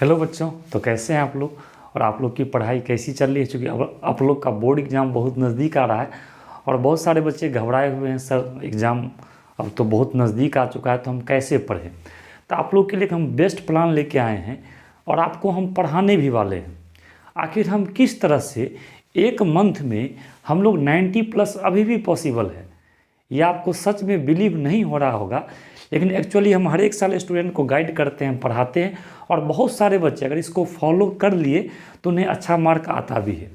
Hello बच्चों, तो कैसे हैं आप लोग और आप लोग की पढ़ाई कैसी चल रही है। क्योंकि अब आप लोग का बोर्ड एग्ज़ाम बहुत नज़दीक आ रहा है और बहुत सारे बच्चे घबराए हुए हैं, सर एग्ज़ाम अब तो बहुत नज़दीक आ चुका है तो हम कैसे पढ़ें। तो आप लोग के लिए हम बेस्ट प्लान लेके आए हैं और आपको हम पढ़ाने भी वाले हैं। आखिर हम किस तरह से एक मंथ में हम लोग 90+ अभी भी पॉसिबल है। ये आपको सच में बिलीव नहीं हो रहा होगा, लेकिन एक्चुअली हम हर एक साल स्टूडेंट को गाइड करते हैं, पढ़ाते हैं और बहुत सारे बच्चे अगर इसको फॉलो कर लिए तो उन्हें अच्छा मार्क आता भी है।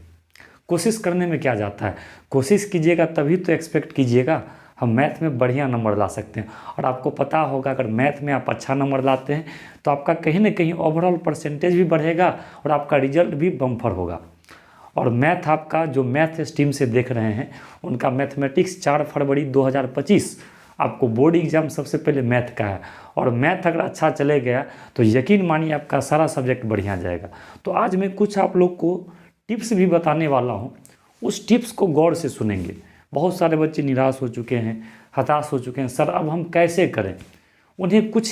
कोशिश करने में क्या जाता है, कोशिश कीजिएगा तभी तो एक्सपेक्ट कीजिएगा हम मैथ में बढ़िया नंबर ला सकते हैं। और आपको पता होगा अगर मैथ में आप अच्छा नंबर लाते हैं तो आपका कहीं ना कहीं ओवरऑल परसेंटेज भी बढ़ेगा और आपका रिजल्ट भी बम्पर होगा। और मैथ आपका जो मैथ स्ट्रीम से देख रहे हैं उनका मैथमेटिक्स 4 फरवरी 2025 आपको बोर्ड एग्जाम सबसे पहले मैथ का है। और मैथ अगर अच्छा चले गया तो यकीन मानिए आपका सारा सब्जेक्ट बढ़िया जाएगा। तो आज मैं कुछ आप लोग को टिप्स भी बताने वाला हूँ, उस टिप्स को गौर से सुनेंगे। बहुत सारे बच्चे निराश हो चुके हैं, हताश हो चुके हैं, सर अब हम कैसे करें। उन्हें कुछ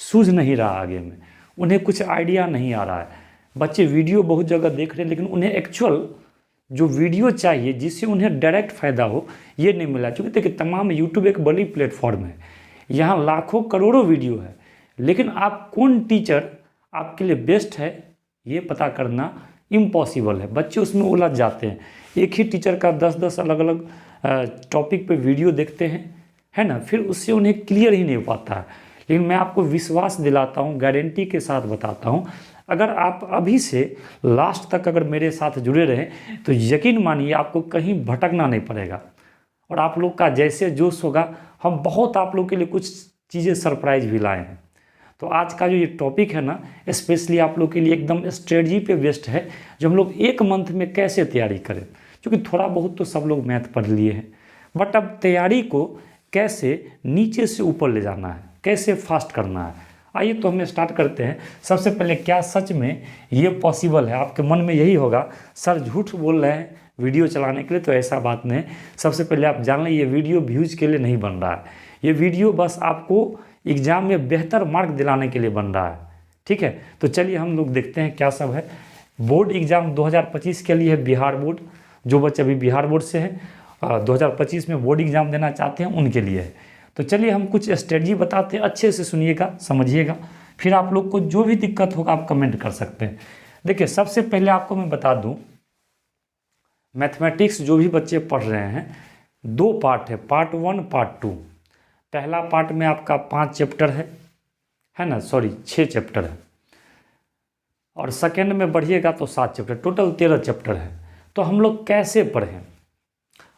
सूझ नहीं रहा आगे में, उन्हें कुछ आइडिया नहीं आ रहा है। बच्चे वीडियो बहुत जगह देख रहे हैं लेकिन उन्हें एक्चुअल जो वीडियो चाहिए जिससे उन्हें डायरेक्ट फ़ायदा हो ये नहीं मिला। क्योंकि देखिए तमाम यूट्यूब एक बड़ी प्लेटफॉर्म है, यहाँ लाखों करोड़ों वीडियो है, लेकिन आप कौन टीचर आपके लिए बेस्ट है ये पता करना इम्पॉसिबल है। बच्चे उसमें उलझ जाते हैं, एक ही टीचर का 10-10 अलग अलग टॉपिक पे वीडियो देखते हैं, है ना, फिर उससे उन्हें क्लियर ही नहीं हो पाता है। लेकिन मैं आपको विश्वास दिलाता हूँ, गारंटी के साथ बताता हूँ, अगर आप अभी से लास्ट तक अगर मेरे साथ जुड़े रहें तो यकीन मानिए आपको कहीं भटकना नहीं पड़ेगा। और आप लोग का जैसे जोश होगा हम बहुत आप लोग के लिए कुछ चीज़ें सरप्राइज भी लाए हैं। तो आज का जो ये टॉपिक है ना, स्पेशली आप लोग के लिए एकदम स्ट्रेटजी पे बेस्ड है, जो हम लोग एक मंथ में कैसे तैयारी करें। क्योंकि थोड़ा बहुत तो सब लोग मैथ पढ़ लिए हैं, बट अब तैयारी को कैसे नीचे से ऊपर ले जाना है, कैसे फास्ट करना है। आइए तो हम स्टार्ट करते हैं। सबसे पहले क्या सच में ये पॉसिबल है। आपके मन में यही होगा सर झूठ बोल रहे हैं वीडियो चलाने के लिए, तो ऐसा बात नहीं। सबसे पहले आप जान लें ये वीडियो व्यूज़ के लिए नहीं बन रहा है, ये वीडियो बस आपको एग्ज़ाम में बेहतर मार्क दिलाने के लिए बन रहा है। ठीक है, तो चलिए हम लोग देखते हैं क्या सब है। बोर्ड एग्ज़ाम 2025 के लिए है बिहार बोर्ड, जो बच्चे अभी बिहार बोर्ड से हैं 2025 में बोर्ड एग्ज़ाम देना चाहते हैं उनके लिए है। तो चलिए हम कुछ स्ट्रेटजी बताते हैं, अच्छे से सुनिएगा, समझिएगा, फिर आप लोग को जो भी दिक्कत होगा आप कमेंट कर सकते हैं। देखिए सबसे पहले आपको मैं बता दूं, मैथमेटिक्स जो भी बच्चे पढ़ रहे हैं 2 पार्ट है, पार्ट 1 पार्ट 2। पहला पार्ट में आपका 5 चैप्टर है ना, सॉरी 6 चैप्टर है, और सेकेंड में बढ़िएगा तो 7 चैप्टर, टोटल 13 चैप्टर है। तो हम लोग कैसे पढ़ें,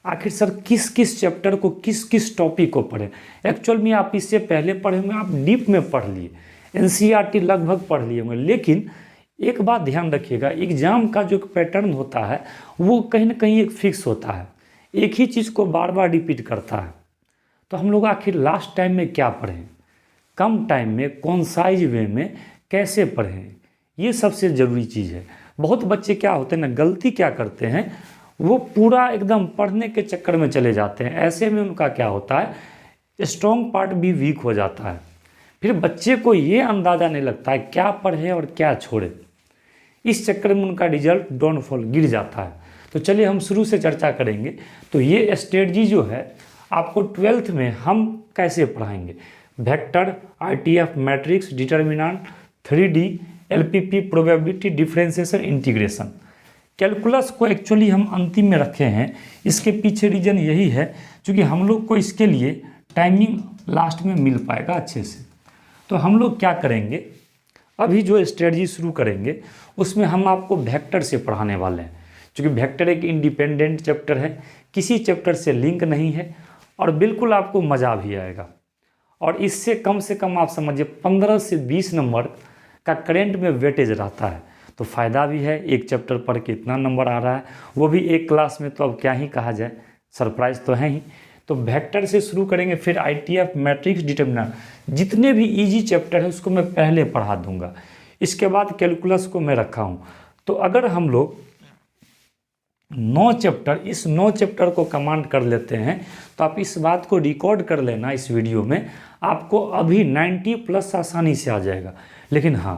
आखिर सर किस किस चैप्टर को किस किस टॉपिक को पढ़ें। एक्चुअल में आप इससे पहले पढ़े होंगे, आप डीप में पढ़ लिए, एनसीईआरटी लगभग पढ़ लिए होंगे, लेकिन एक बात ध्यान रखिएगा, एग्जाम का जो पैटर्न होता है वो कहीं ना कहीं एक फिक्स होता है, एक ही चीज़ को बार बार रिपीट करता है। तो हम लोग आखिर लास्ट टाइम में क्या पढ़ें, कम टाइम में कॉन्साइज वे में कैसे पढ़ें, ये सबसे ज़रूरी चीज़ है। बहुत बच्चे क्या होते हैं ना, गलती क्या करते हैं, वो पूरा एकदम पढ़ने के चक्कर में चले जाते हैं। ऐसे में उनका क्या होता है, स्ट्रॉन्ग पार्ट भी वीक हो जाता है। फिर बच्चे को ये अंदाज़ा नहीं लगता है क्या पढ़े और क्या छोड़े, इस चक्कर में उनका रिजल्ट डाउनफॉल गिर जाता है। तो चलिए हम शुरू से चर्चा करेंगे। तो ये स्ट्रेटजी जो है आपको 12th में हम कैसे पढ़ाएंगे, vector, ITF, matrix, determinant, 3D, LPP, probability, differentiation, integration. Calculus को एक्चुअली हम अंतिम में रखे हैं, इसके पीछे रीज़न यही है क्योंकि हम लोग को इसके लिए टाइमिंग लास्ट में मिल पाएगा अच्छे से। तो हम लोग क्या करेंगे, अभी जो स्ट्रेटजी शुरू करेंगे उसमें हम आपको वेक्टर से पढ़ाने वाले हैं। क्योंकि वेक्टर एक इंडिपेंडेंट चैप्टर है, किसी चैप्टर से लिंक नहीं है और बिल्कुल आपको मज़ा भी आएगा। और इससे कम से कम आप समझिए 15 से 20 नंबर का करेंट में वेटेज रहता है। तो फ़ायदा भी है, एक चैप्टर पढ़ के इतना नंबर आ रहा है, वो भी एक क्लास में, तो अब क्या ही कहा जाए, सरप्राइज तो है ही। तो वेक्टर से शुरू करेंगे, फिर आईटीएफ, मैट्रिक्स, डिटर्मिनेंट, जितने भी इजी चैप्टर है उसको मैं पहले पढ़ा दूंगा। इसके बाद कैलकुलस को मैं रखा हूँ। तो अगर हम लोग 9 चैप्टर, इस 9 चैप्टर को कमांड कर लेते हैं तो आप इस बात को रिकॉर्ड कर लेना इस वीडियो में, आपको अभी 90+ आसानी से आ जाएगा। लेकिन हाँ,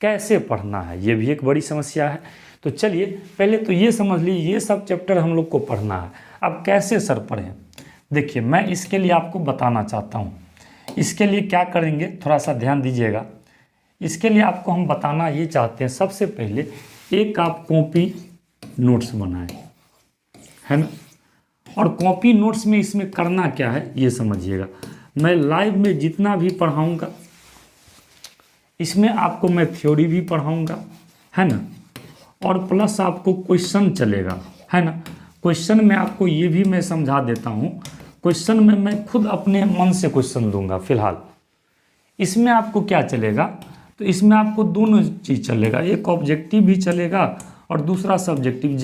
कैसे पढ़ना है, ये भी एक बड़ी समस्या है। तो चलिए पहले तो ये समझ लीजिए, ये सब चैप्टर हम लोग को पढ़ना है। अब कैसे सर पढ़ें, देखिए मैं इसके लिए आपको बताना चाहता हूँ। इसके लिए क्या करेंगे, थोड़ा सा ध्यान दीजिएगा। इसके लिए आपको हम बताना ये चाहते हैं, सबसे पहले एक आप कॉपी नोट्स बनाएं, है ना। और कॉपी नोट्स में इसमें करना क्या है ये समझिएगा। मैं लाइव में जितना भी पढ़ाऊँगा इसमें आपको मैं थ्योरी भी पढ़ाऊँगा, है ना, और प्लस आपको क्वेश्चन चलेगा, है ना। क्वेश्चन में आपको ये भी मैं समझा देता हूँ, क्वेश्चन में मैं खुद अपने मन से क्वेश्चन दूंगा। फिलहाल इसमें आपको क्या चलेगा, तो इसमें आपको दोनों चीज़ चलेगा, एक ऑब्जेक्टिव भी चलेगा और दूसरा सब्जेक्टिव।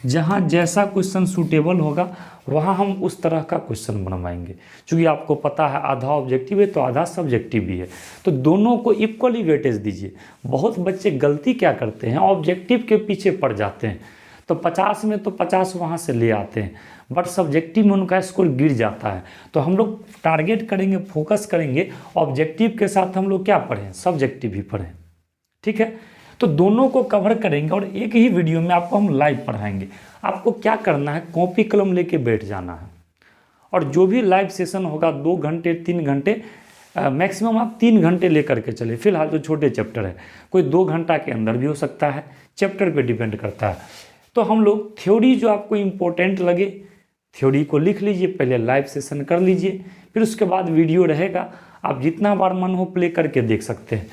जहाँ जैसा क्वेश्चन सूटेबल होगा वहाँ हम उस तरह का क्वेश्चन बनवाएंगे। क्योंकि आपको पता है आधा ऑब्जेक्टिव है तो आधा सब्जेक्टिव भी है, तो दोनों को इक्वली वेटेज दीजिए। बहुत बच्चे गलती क्या करते हैं, ऑब्जेक्टिव के पीछे पड़ जाते हैं, तो 50 में तो 50 वहाँ से ले आते हैं, बट सब्जेक्टिव में उनका स्कोर गिर जाता है। तो हम लोग टारगेट करेंगे, फोकस करेंगे, ऑब्जेक्टिव के साथ हम लोग क्या पढ़ें, सब्जेक्टिव भी पढ़ें, ठीक है। तो दोनों को कवर करेंगे और एक ही वीडियो में आपको हम लाइव पढ़ाएंगे। आपको क्या करना है, कॉपी कलम लेके बैठ जाना है और जो भी लाइव सेशन होगा 2 घंटे 3 घंटे, मैक्सिमम आप 3 घंटे लेकर के चले। फिलहाल तो छोटे चैप्टर है, कोई 2 घंटा के अंदर भी हो सकता है, चैप्टर पे डिपेंड करता है। तो हम लोग थ्योरी जो आपको इम्पोर्टेंट लगे थ्योरी को लिख लीजिए, पहले लाइव सेशन कर लीजिए, फिर उसके बाद वीडियो रहेगा, आप जितना बार मन हो प्ले करके देख सकते हैं।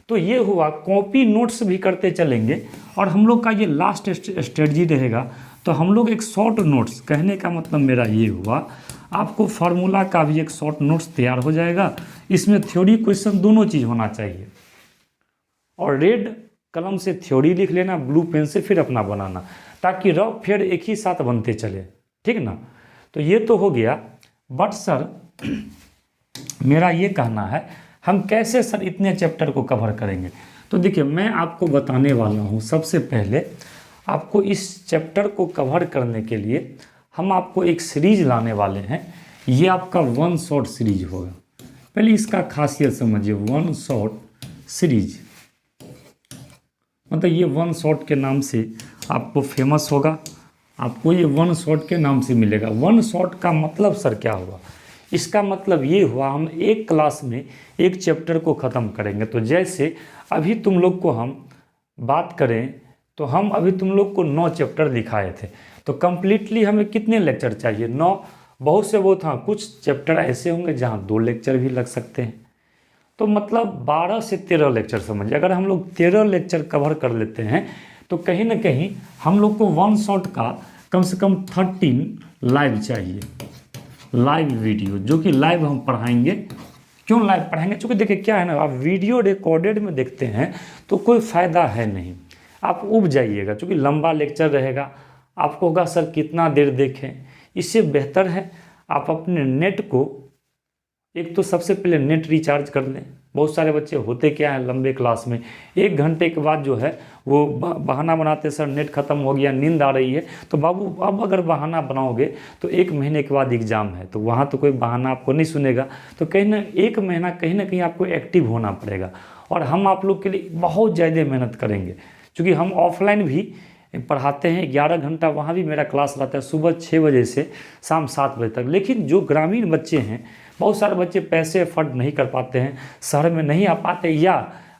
तो ये हुआ, कॉपी नोट्स भी करते चलेंगे और हम लोग का ये लास्ट स्ट्रेटजी रहेगा। तो हम लोग एक शॉर्ट नोट्स, कहने का मतलब मेरा ये हुआ, आपको फार्मूला का भी एक शॉर्ट नोट्स तैयार हो जाएगा। इसमें थ्योरी क्वेश्चन दोनों चीज़ होना चाहिए, और रेड कलम से थ्योरी लिख लेना, ब्लू पेन से फिर अपना बनाना, ताकि रफ फेयर एक ही साथ बनते चले, ठीक ना। तो ये तो हो गया, बट सर मेरा ये कहना है हम कैसे सर इतने चैप्टर को कवर करेंगे। तो देखिए मैं आपको बताने वाला हूँ, सबसे पहले आपको इस चैप्टर को कवर करने के लिए हम आपको एक सीरीज लाने वाले हैं। ये आपका 1 शॉट सीरीज होगा। पहले इसका खासियत समझिए, 1 शॉट सीरीज मतलब ये 1 शॉट के नाम से आपको फेमस होगा, आपको ये 1 शॉट के नाम से मिलेगा। 1 शॉट का मतलब सर क्या हुआ, इसका मतलब ये हुआ हम एक क्लास में एक चैप्टर को ख़त्म करेंगे। तो जैसे अभी तुम लोग को हम बात करें तो हम अभी तुम लोग को 9 चैप्टर दिखाए थे, तो कम्प्लीटली हमें कितने लेक्चर चाहिए, 9। बहुत से बहुत, हाँ कुछ चैप्टर ऐसे होंगे जहाँ 2 लेक्चर भी लग सकते हैं, तो मतलब 12 से 13 लेक्चर समझिए। अगर हम लोग 13 लेक्चर कवर कर लेते हैं तो कहीं ना कहीं हम लोग को 1 शॉट का कम से कम 13 लाइव चाहिए, लाइव वीडियो, जो कि लाइव हम पढ़ाएंगे। क्यों लाइव पढ़ाएंगे, क्योंकि देखिए क्या है ना, आप वीडियो रिकॉर्डेड में देखते हैं तो कोई फ़ायदा है नहीं, आप उब जाइएगा, क्योंकि लंबा लेक्चर रहेगा, आपको होगा सर कितना देर देखें। इससे बेहतर है आप अपने नेट को, एक तो सबसे पहले नेट रिचार्ज कर लें। बहुत सारे बच्चे होते क्या है, लंबे क्लास में 1 घंटे के बाद जो है वो बहाना बनाते, सर नेट ख़त्म हो गया, नींद आ रही है। तो बाबू अब अगर बहाना बनाओगे तो 1 महीने के बाद एग्ज़ाम है, तो वहाँ तो कोई बहाना आपको नहीं सुनेगा। तो कहीं ना 1 महीना कहीं ना कहीं आपको एक्टिव होना पड़ेगा, और हम आप लोग के लिए बहुत ज़्यादा मेहनत करेंगे, क्योंकि हम ऑफलाइन भी पढ़ाते हैं 11 घंटा, वहाँ भी मेरा क्लास रहता है सुबह 6 बजे से शाम 7 बजे तक। लेकिन जो ग्रामीण बच्चे हैं, बहुत सारे बच्चे पैसे अफोर्ड नहीं कर पाते हैं, शहर में नहीं आ पाते, या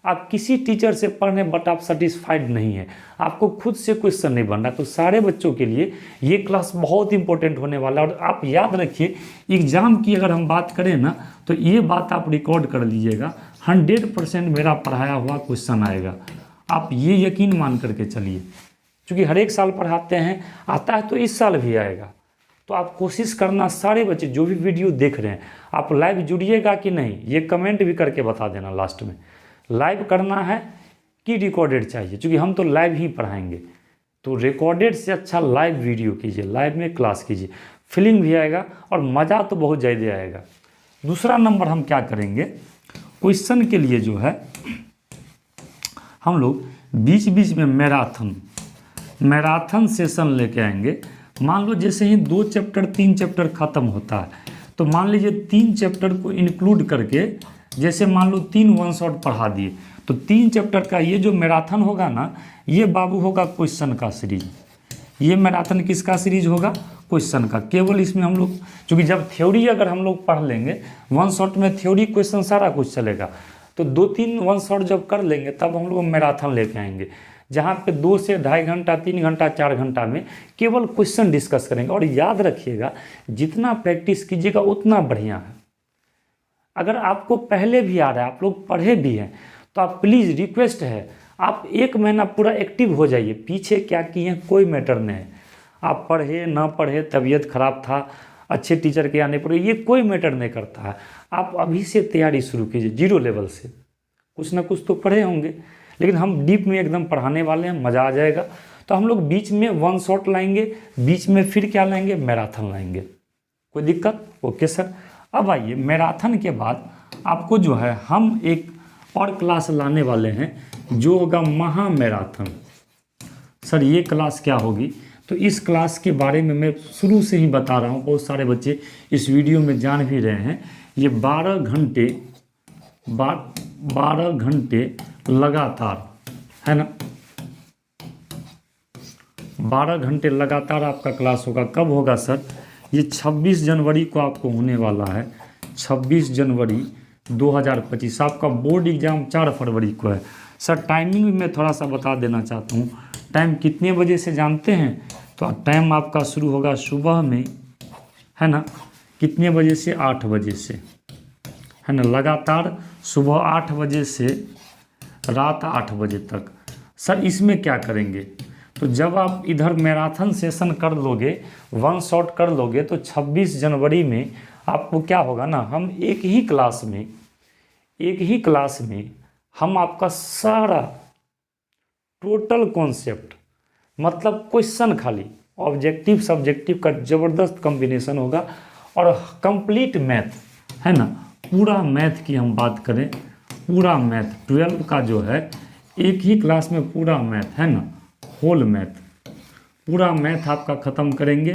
आप किसी टीचर से पढ़ रहे हैं बट आप सेटिस्फाइड नहीं है, आपको खुद से क्वेश्चन नहीं बन रहा, तो सारे बच्चों के लिए ये क्लास बहुत इंपॉर्टेंट होने वाला है। और आप याद रखिए, एग्ज़ाम की अगर हम बात करें ना, तो ये बात आप रिकॉर्ड कर लीजिएगा, 100% मेरा पढ़ाया हुआ क्वेश्चन आएगा, आप ये यकीन मान करके चलिए। क्योंकि हर एक साल पढ़ाते हैं, आता है तो इस साल भी आएगा। तो आप कोशिश करना, सारे बच्चे जो भी वीडियो देख रहे हैं, आप लाइव जुड़िएगा कि नहीं, ये कमेंट भी करके बता देना लास्ट में, लाइव करना है कि रिकॉर्डेड चाहिए, क्योंकि हम तो लाइव ही पढ़ाएंगे। तो रिकॉर्डेड से अच्छा लाइव वीडियो कीजिए, लाइव में क्लास कीजिए, फीलिंग भी आएगा और मज़ा तो बहुत ज़्यादा आएगा। दूसरा नंबर हम क्या करेंगे, क्वेश्चन के लिए जो है हम लोग बीच बीच में मैराथन सेशन लेके आएंगे। मान लो जैसे ही 2 चैप्टर 3 चैप्टर ख़त्म होता है, तो मान लीजिए 3 चैप्टर को इंक्लूड करके, जैसे मान लो 3 1 शॉट पढ़ा दिए, तो 3 चैप्टर का ये जो मैराथन होगा ना, ये बाबू होगा क्वेश्चन का सीरीज। ये मैराथन किसका सीरीज होगा? क्वेश्चन का। केवल इसमें हम लोग, क्योंकि जब थ्योरी अगर हम लोग पढ़ लेंगे, वन शॉट में थ्योरी क्वेश्चन सारा कुछ चलेगा, तो 2-3 वन शॉट जब कर लेंगे तब हम लोग मैराथन लेके आएंगे, जहाँ पे 2 से 2.5 घंटा, 3 घंटा, 4 घंटा में केवल क्वेश्चन डिस्कस करेंगे। और याद रखिएगा, जितना प्रैक्टिस कीजिएगा उतना बढ़िया है। अगर आपको पहले भी आ रहा है, आप लोग पढ़े भी हैं, तो आप प्लीज़, रिक्वेस्ट है, आप 1 महीना पूरा एक्टिव हो जाइए। पीछे क्या किए हैं कोई मैटर नहीं है, आप पढ़े ना पढ़े, तबीयत खराब था, अच्छे टीचर के आने पर, ये कोई मैटर नहीं करता है। आप अभी से तैयारी शुरू कीजिए, 0 लेवल से। कुछ ना कुछ तो पढ़े होंगे, लेकिन हम डीप में एकदम पढ़ाने वाले हैं, मज़ा आ जाएगा। तो हम लोग बीच में वन शॉट लाएंगे, बीच में फिर क्या लाएंगे? मैराथन लाएंगे। कोई दिक्कत? Okay sir. अब आइए, मैराथन के बाद आपको जो है हम एक और क्लास लाने वाले हैं, जो होगा महा मैराथन। सर ये क्लास क्या होगी? तो इस क्लास के बारे में मैं शुरू से ही बता रहा हूँ, बहुत सारे बच्चे इस वीडियो में जान भी रहे हैं। ये 12 घंटे लगातार, है ना, 12 घंटे लगातार आपका क्लास होगा। कब होगा सर? ये 26 जनवरी को आपको होने वाला है। 26 जनवरी 2025। आपका बोर्ड एग्ज़ाम 4 फरवरी को है। सर टाइमिंग भी मैं थोड़ा सा बता देना चाहता हूँ। टाइम कितने बजे से जानते हैं? तो टाइम आपका शुरू होगा सुबह में, है ना, कितने बजे से? 8 बजे से, है ना, लगातार सुबह 8 बजे से रात 8 बजे तक। सर इसमें क्या करेंगे? तो जब आप इधर मैराथन सेशन कर लोगे, वन शॉट कर लोगे, तो 26 जनवरी में आपको क्या होगा ना, हम एक ही क्लास में हम आपका सारा टोटल कॉन्सेप्ट, मतलब क्वेश्चन खाली, ऑब्जेक्टिव सब्जेक्टिव का ज़बरदस्त कॉम्बिनेशन होगा। और कंप्लीट मैथ, है ना, पूरा मैथ की हम बात करें, पूरा मैथ 12 का जो है, एक ही क्लास में पूरा मैथ, है ना, होल मैथ, पूरा मैथ आपका ख़त्म करेंगे,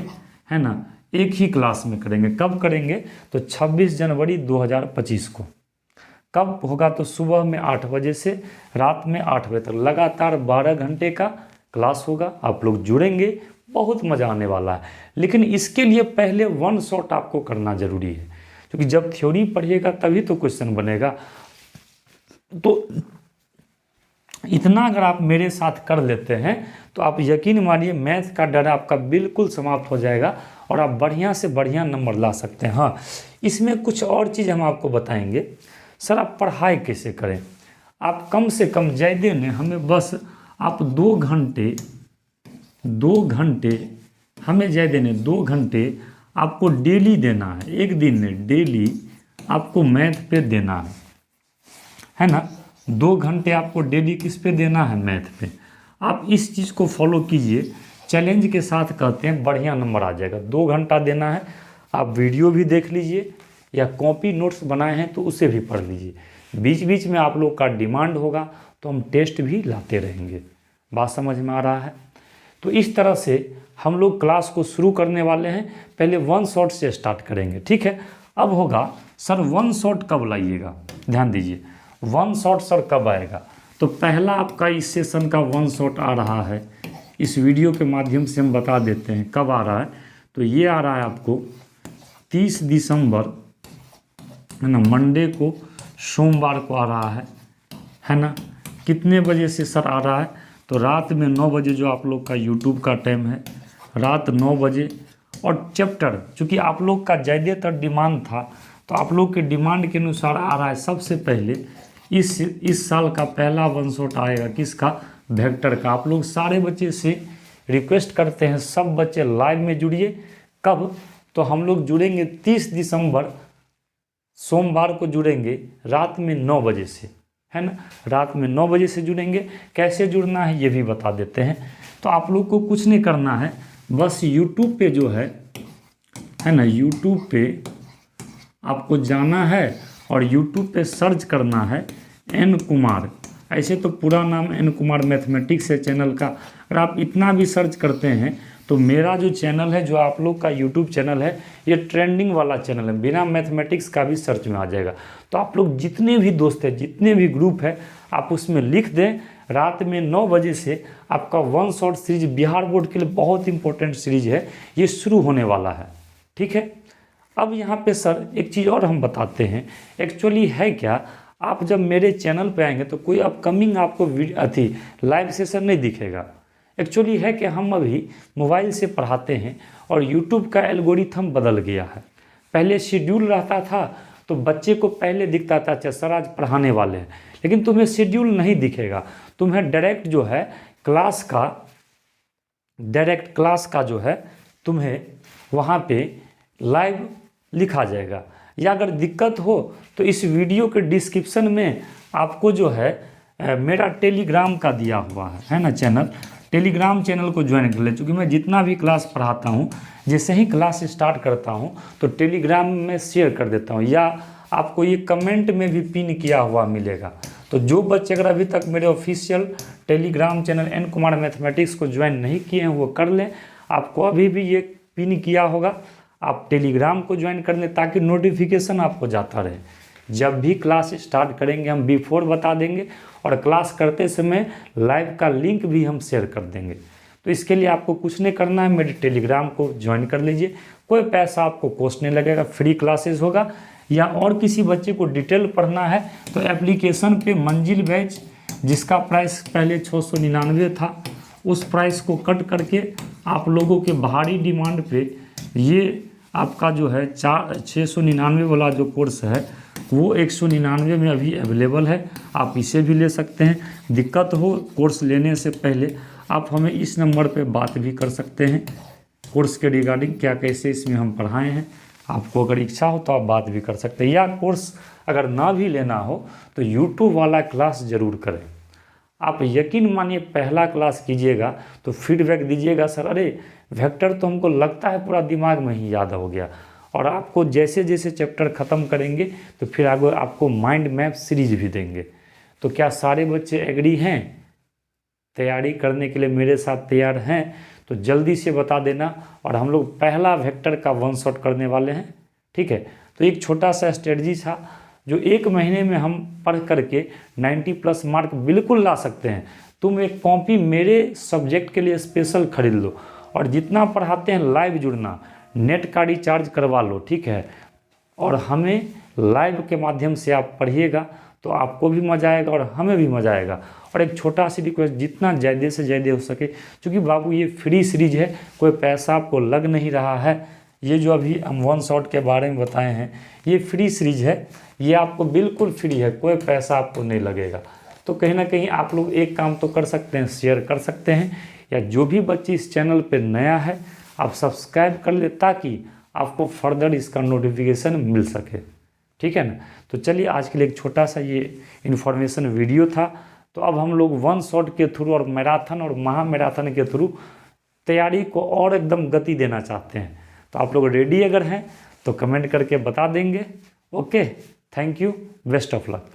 है ना, एक ही क्लास में करेंगे। कब करेंगे? तो 26 जनवरी 2025 को। कब होगा? तो सुबह में 8 बजे से रात में 8 बजे तक लगातार 12 घंटे का क्लास होगा। आप लोग जुड़ेंगे, बहुत मज़ा आने वाला है। लेकिन इसके लिए पहले वन शॉट आपको करना ज़रूरी है, क्योंकि जब थ्योरी पढ़िएगा तभी तो क्वेश्चन बनेगा। तो इतना अगर आप मेरे साथ कर लेते हैं तो आप यकीन मानिए, मैथ का डर आपका बिल्कुल समाप्त हो जाएगा और आप बढ़िया से बढ़िया नंबर ला सकते हैं। हाँ, इसमें कुछ और चीज़ हम आपको बताएंगे। सर आप पढ़ाई कैसे करें? आप कम से कम ज़्यादा नहीं, हमें बस आप 2 घंटे हमें ज़्यादा नहीं, 2 घंटे आपको डेली देना है। एक दिन में डेली आपको मैथ पे देना है ना। 2 घंटे आपको डेली किस पे देना है? मैथ पे। आप इस चीज़ को फॉलो कीजिए, चैलेंज के साथ कहते हैं, बढ़िया नंबर आ जाएगा। 2 घंटा देना है। आप वीडियो भी देख लीजिए या कॉपी नोट्स बनाए हैं तो उसे भी पढ़ लीजिए। बीच बीच में आप लोग का डिमांड होगा तो हम टेस्ट भी लाते रहेंगे। बात समझ में आ रहा है? तो इस तरह से हम लोग क्लास को शुरू करने वाले हैं। पहले वन शॉट से स्टार्ट करेंगे, ठीक है। अब होगा सर वन शॉट कब लाइएगा? ध्यान दीजिए, वन शॉट सर कब आएगा? तो पहला आपका इस सेशन का वन शॉट आ रहा है, इस वीडियो के माध्यम से हम बता देते हैं कब आ रहा है। तो ये आ रहा है आपको 30 दिसंबर, है ना, मंडे को, सोमवार को आ रहा है ना। कितने बजे से सर आ रहा है? तो रात में 9 बजे, जो आप लोग का यूट्यूब का टाइम है, रात 9 बजे। और चैप्टर, चूँकि आप लोग का ज़्यादातर डिमांड था, तो आप लोग के डिमांड के अनुसार आ रहा है। सबसे पहले इस साल का पहला वन शॉट आएगा किसका? वेक्टर का। आप लोग सारे बच्चे से रिक्वेस्ट करते हैं, सब बच्चे लाइव में जुड़िए। कब? तो हम लोग जुड़ेंगे 30 दिसंबर सोमवार को जुड़ेंगे रात में 9 बजे से, है ना, रात में 9 बजे से जुड़ेंगे। कैसे जुड़ना है ये भी बता देते हैं। तो आप लोग को कुछ नहीं करना है, बस यूट्यूब पे जो है ना, यूट्यूब पे आपको जाना है और यूट्यूब पे सर्च करना है एन कुमार। ऐसे तो पूरा नाम एन कुमार मैथमेटिक्स है चैनल का। अगर आप इतना भी सर्च करते हैं तो मेरा जो चैनल है, जो आप लोग का यूट्यूब चैनल है, ये ट्रेंडिंग वाला चैनल है, बिना मैथमेटिक्स का भी सर्च में आ जाएगा। तो आप लोग जितने भी दोस्त हैं, जितने भी ग्रुप है, आप उसमें लिख दें रात में 9 बजे से आपका one shot series Bihar board के लिए बहुत इंपॉर्टेंट सीरीज है, ये शुरू होने वाला है। ठीक है, अब यहाँ पे सर एक चीज़ और हम बताते हैं। एक्चुअली है क्या, आप जब मेरे चैनल पे आएंगे तो कोई अपकमिंग आपको लाइव सेशन नहीं दिखेगा। एक्चुअली है कि हम अभी मोबाइल से पढ़ाते हैं और यूट्यूब का एल्गोरिथम बदल गया है। पहले शेड्यूल रहता था तो बच्चे को पहले दिखता था अच्छा सर आज पढ़ाने वाले हैं, लेकिन तुम्हें शेड्यूल नहीं दिखेगा, तुम्हें डायरेक्ट जो है क्लास का जो है तुम्हें वहाँ पे लाइव लिखा जाएगा। या अगर दिक्कत हो तो इस वीडियो के डिस्क्रिप्शन में आपको जो है मेरा टेलीग्राम का दिया हुआ है ना चैनल, टेलीग्राम चैनल को ज्वाइन कर ले। चूँकि मैं जितना भी क्लास पढ़ाता हूँ जैसे ही क्लास स्टार्ट करता हूँ तो टेलीग्राम में शेयर कर देता हूँ, या आपको ये कमेंट में भी पिन किया हुआ मिलेगा। तो जो बच्चे अगर अभी तक मेरे official Telegram channel N Kumar mathematics को ज्वाइन नहीं किए हैं वो कर लें। आपको अभी भी ये पिन किया होगा, आप टेलीग्राम को ज्वाइन कर लें ताकि नोटिफिकेशन आपको जाता रहे। जब भी क्लास स्टार्ट करेंगे हम बिफोर बता देंगे और क्लास करते समय लाइव का लिंक भी हम शेयर कर देंगे। तो इसके लिए आपको कुछ नहीं करना है, मेरे टेलीग्राम को ज्वाइन कर लीजिए, कोई पैसा आपको कॉस्ट नहीं लगेगा, फ्री क्लासेस होगा। या और किसी बच्चे को डिटेल पढ़ना है तो एप्लीकेशन पे मंजिल बैच जिसका प्राइस पहले 699 था उस प्राइस को कट करके आप लोगों के बाहरी डिमांड पे ये आपका जो है 699 वाला जो कोर्स है वो 199 में अभी अवेलेबल है, आप इसे भी ले सकते हैं। दिक्कत हो कोर्स लेने से पहले आप हमें इस नंबर पे बात भी कर सकते हैं कोर्स के रिगार्डिंग, क्या कैसे इसमें हम पढ़ाए हैं। आपको अगर इच्छा हो तो आप बात भी कर सकते हैं, या कोर्स अगर ना भी लेना हो तो यूट्यूब वाला क्लास ज़रूर करें। आप यकीन मानिए पहला क्लास कीजिएगा तो फीडबैक दीजिएगा सर अरे वेक्टर तो हमको लगता है पूरा दिमाग में ही याद हो गया। और आपको जैसे जैसे चैप्टर ख़त्म करेंगे तो फिर आगे आपको माइंड मैप सीरीज भी देंगे। तो क्या सारे बच्चे एग्री हैं, तैयारी करने के लिए मेरे साथ तैयार हैं? तो जल्दी से बता देना। और हम लोग पहला वेक्टर का वन शॉट करने वाले हैं। ठीक है, तो एक छोटा सा स्ट्रेटजी था जो 1 महीने में हम पढ़ करके 90+ मार्क बिल्कुल ला सकते हैं। तुम एक कॉपी मेरे सब्जेक्ट के लिए स्पेशल खरीद लो और जितना पढ़ाते हैं लाइव जुड़ना, नेट का रिचार्ज करवा लो। ठीक है, और हमें लाइव के माध्यम से आप पढ़िएगा तो आपको भी मज़ा आएगा और हमें भी मज़ा आएगा। और एक छोटा सी रिक्वेस्ट, जितना ज़्यादा से ज़्यादा हो सके, क्योंकि बाबू ये फ्री सीरीज है, कोई पैसा आपको लग नहीं रहा है। ये जो अभी हम वन शॉट के बारे में बताए हैं ये फ्री सीरीज है, ये आपको बिल्कुल फ्री है, कोई पैसा आपको नहीं लगेगा। तो कहीं ना कहीं आप लोग एक काम तो कर सकते हैं, शेयर कर सकते हैं, या जो भी बच्चे इस चैनल पे नया है आप सब्सक्राइब कर ले ताकि आपको फर्दर इसका नोटिफिकेशन मिल सके। ठीक है ना, तो चलिए आज के लिए एक छोटा सा ये इन्फॉर्मेशन वीडियो था। तो अब हम लोग वन शॉट के थ्रू और मैराथन और महा मैराथन के थ्रू तैयारी को और एकदम गति देना चाहते हैं। तो आप लोग रेडी अगर हैं तो कमेंट करके बता देंगे। Okay, thank you, best of luck.